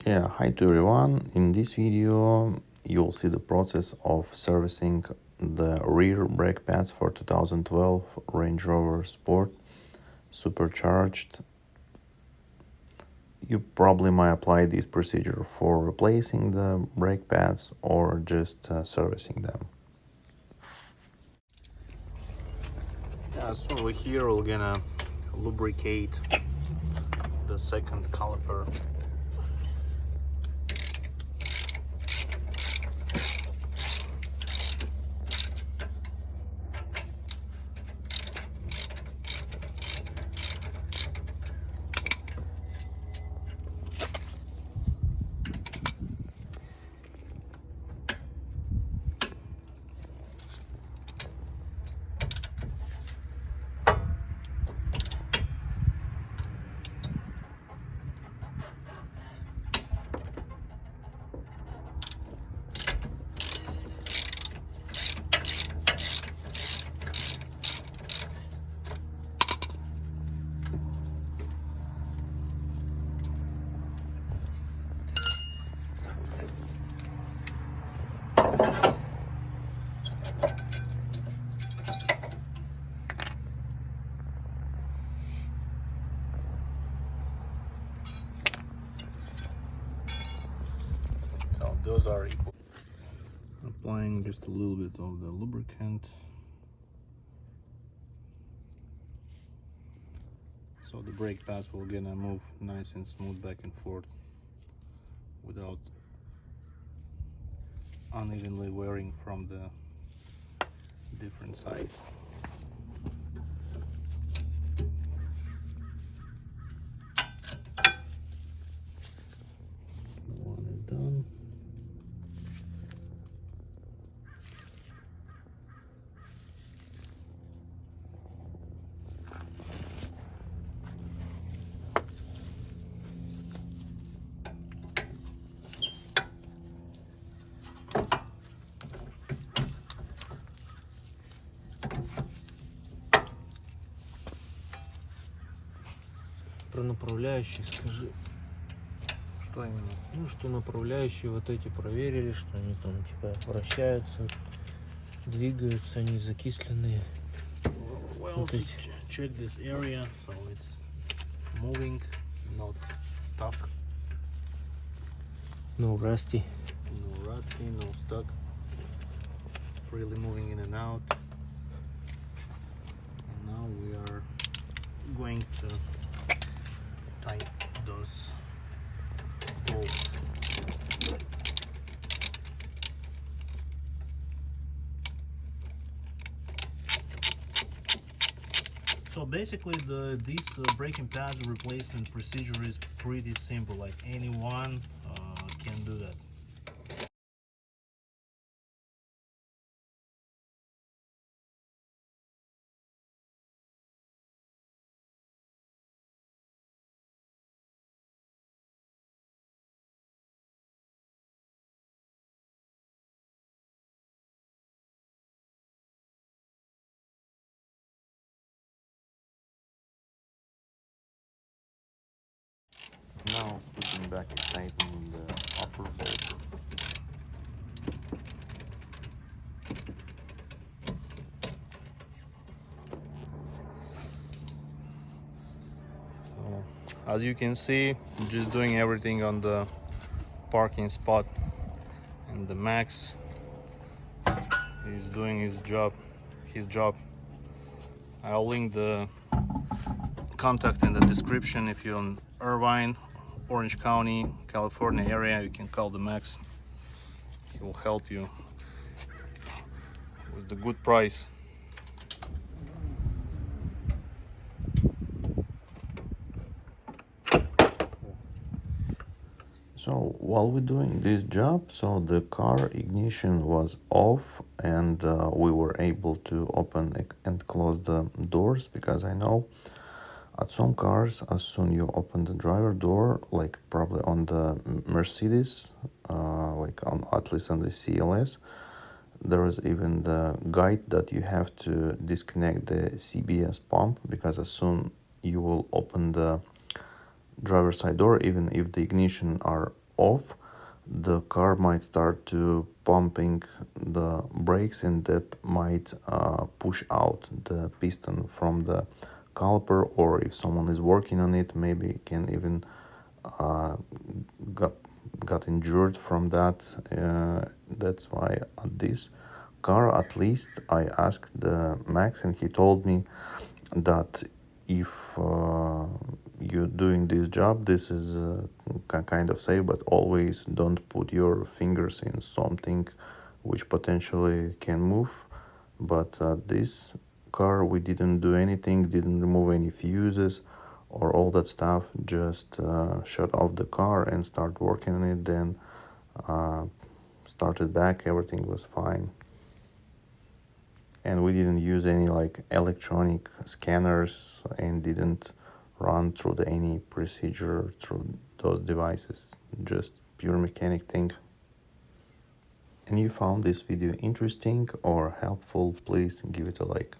Yeah, hi to everyone. In this video, you'll see the process of servicing the rear brake pads for 2012 Range Rover Sport Supercharged. You probably might apply this procedure for replacing the brake pads or just servicing them. Yeah, so here we're gonna lubricate the second caliper. So those are equal. Applying just a little bit of the lubricant. So the brake pads will gonna move nice and smooth back and forth without unevenly wearing from the different sides. One is done. Про направляющие скажи, Что именно? ну что направляющие вот эти проверили, что они там типа вращаются, двигаются, они закисленные. Well, Вот эти. check this area, so it's moving, not stuck, No rusty. no rusty, no stuck, freely moving in and out. And now we are going to tie those bolts. So basically this braking pad replacement procedure is pretty simple, like anyone can do that. Now putting back and tightening the upper bolt. So, as you can see, just doing everything on the parking spot, and the Max is doing his job. I'll link the contact in the description. If you're in Irvine, Orange County, California area, you can call the Max. He will help you with the good price. So while we're doing this job, so the car ignition was off, and we were able to open and close the doors, because I know at some cars, as soon you open the driver door, like probably on the Mercedes, like on at least on the CLS, there is even the guide that you have to disconnect the CBS pump, because as soon you will open the driver's side door, even if the ignition are off, the car might start to pumping the brakes, and that might push out the piston from the caliper, or if someone is working on it, maybe it can even uh, got got injured from that. That's why at this car, at least, I asked the Max, and he told me that if you're doing this job, this is kind of safe, but always don't put your fingers in something which potentially can move. But this car, we didn't do anything, didn't remove any fuses or all that stuff, just shut off the car and start working on it, then uh, started back, everything was fine. And we didn't use any like electronic scanners and didn't run through any procedure through those devices, just pure mechanic thing. And you found this video interesting or helpful, please give it a like.